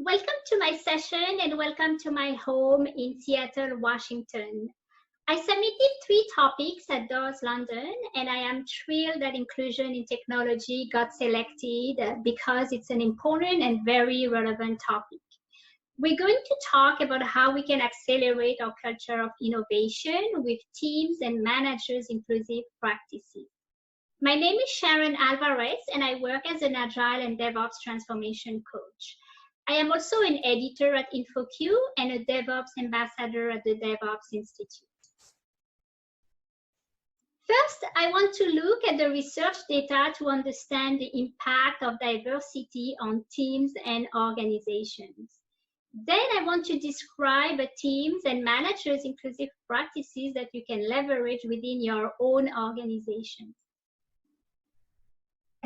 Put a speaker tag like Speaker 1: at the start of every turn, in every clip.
Speaker 1: Welcome to my session and welcome to my home in Seattle, Washington. I submitted 3 topics at DORA London, and I am thrilled that inclusion in technology got selected because it's an important and very relevant topic. We're going to talk about how we can accelerate our culture of innovation with teams and managers' inclusive practices. My name is Shaaron Alvares, and I work as an Agile and DevOps transformation coach. I am also an editor at InfoQ and a DevOps ambassador at the DevOps Institute. First, I want to look at the research data to understand the impact of diversity on teams and organizations. Then I want to describe teams and managers' inclusive practices that you can leverage within your own organization.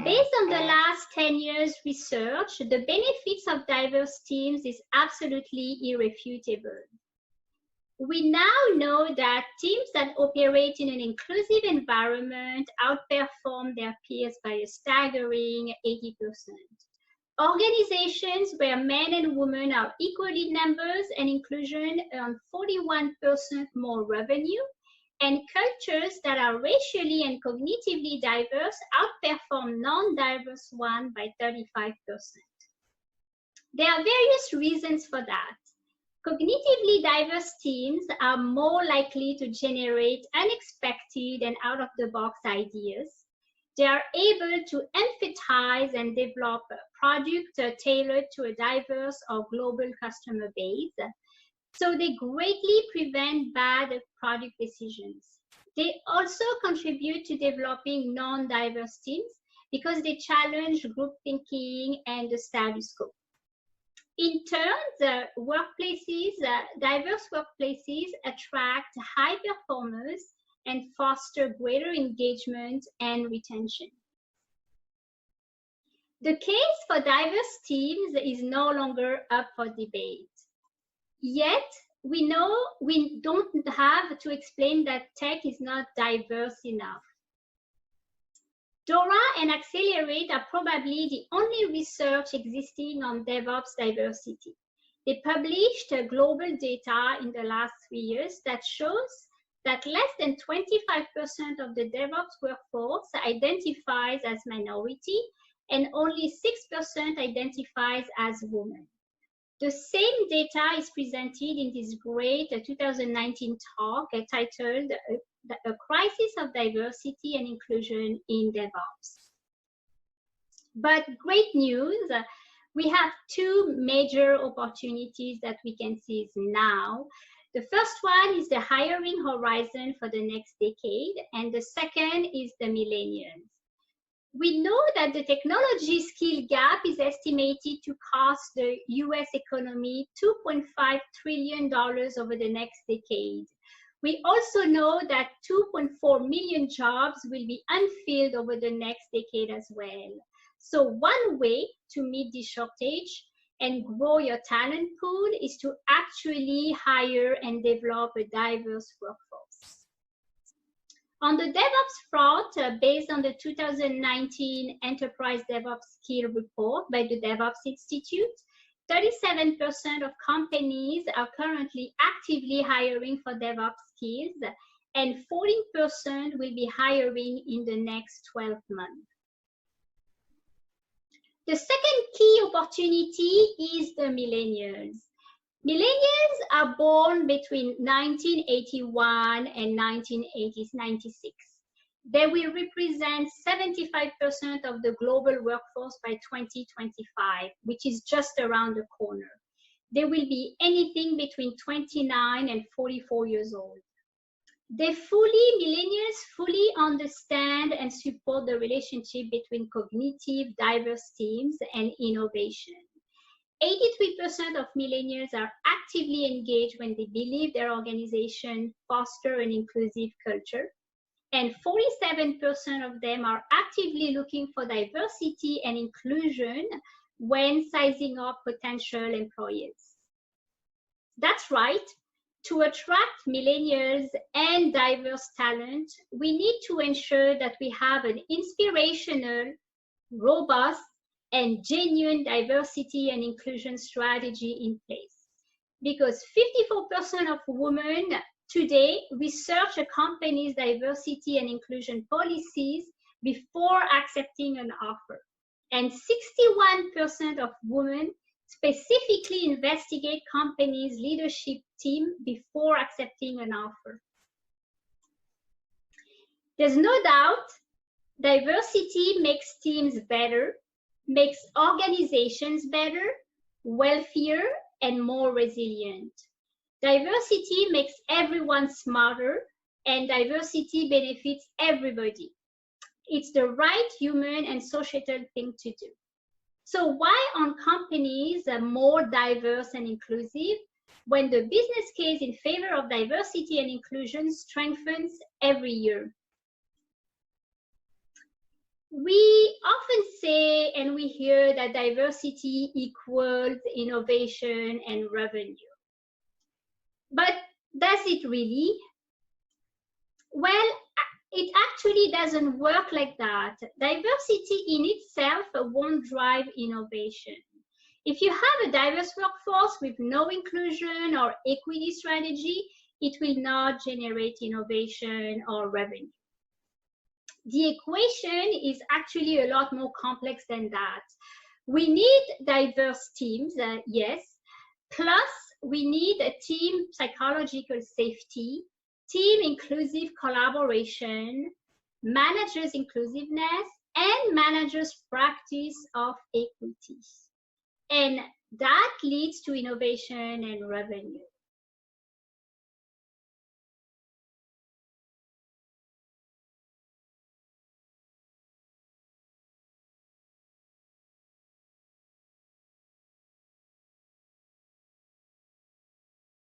Speaker 1: Based on the last 10 years research, the benefits of diverse teams is absolutely irrefutable. We now know that teams that operate in an inclusive environment outperform their peers by a staggering 80%. Organizations where men and women are equal in numbers and inclusion earn 41% more revenue, and cultures that are racially and cognitively diverse outperform non-diverse ones by 35%. There are various reasons for that. Cognitively diverse teams are more likely to generate unexpected and out-of-the-box ideas. They are able to empathize and develop products tailored to a diverse or global customer base. So they greatly prevent bad product decisions. They also contribute to developing non-diverse teams because they challenge group thinking and the status quo. In turn, diverse workplaces attract high performers and foster greater engagement and retention. The case for diverse teams is no longer up for debate. Yet, we know we don't have to explain that tech is not diverse enough. DORA and Accelerate are probably the only research existing on DevOps diversity. They published global data in the last 3 years that shows that less than 25% of the DevOps workforce identifies as minority and only 6% identifies as women. The same data is presented in this great 2019 talk titled A Crisis of Diversity and Inclusion in DevOps. But great news, we have 2 major opportunities that we can seize now. The first one is the hiring horizon for the next decade, and the second is the millennials. We know that the technology skill gap is estimated to cost the US economy $2.5 trillion over the next decade. We also know that 2.4 million jobs will be unfilled over the next decade as well. So one way to meet this shortage and grow your talent pool is to actually hire and develop a diverse workforce. On the DevOps front, based on the 2019 Enterprise DevOps Skill Report by the DevOps Institute, 37% of companies are currently actively hiring for DevOps skills, and 14% will be hiring in the next 12 months. The second key opportunity is the millennials. Millennials are born between 1981 and 1996. They will represent 75% of the global workforce by 2025, which is just around the corner. They will be anything between 29 and 44 years old. Millennials fully understand and support the relationship between cognitive diverse teams and innovation. 83% of millennials are actively engaged when they believe their organization fosters an inclusive culture, and 47% of them are actively looking for diversity and inclusion when sizing up potential employees. That's right. To attract millennials and diverse talent, we need to ensure that we have an inspirational, robust, and genuine diversity and inclusion strategy in place. Because 54% of women today research a company's diversity and inclusion policies before accepting an offer. And 61% of women specifically investigate companies' leadership team before accepting an offer. There's no doubt diversity makes teams better, makes organizations better, wealthier, and more resilient. Diversity makes everyone smarter, and diversity benefits everybody. It's the right human and societal thing to do. So why aren't companies more diverse and inclusive when the business case in favor of diversity and inclusion strengthens every year? We often say and we hear that diversity equals innovation and revenue. But does it really? Well, it actually doesn't work like that. Diversity in itself won't drive innovation. If you have a diverse workforce with no inclusion or equity strategy, it will not generate innovation or revenue. The equation is actually a lot more complex than that. We need diverse teams, yes, plus we need a team psychological safety, team inclusive collaboration, managers inclusiveness, and managers practice of equity. And that leads to innovation and revenue.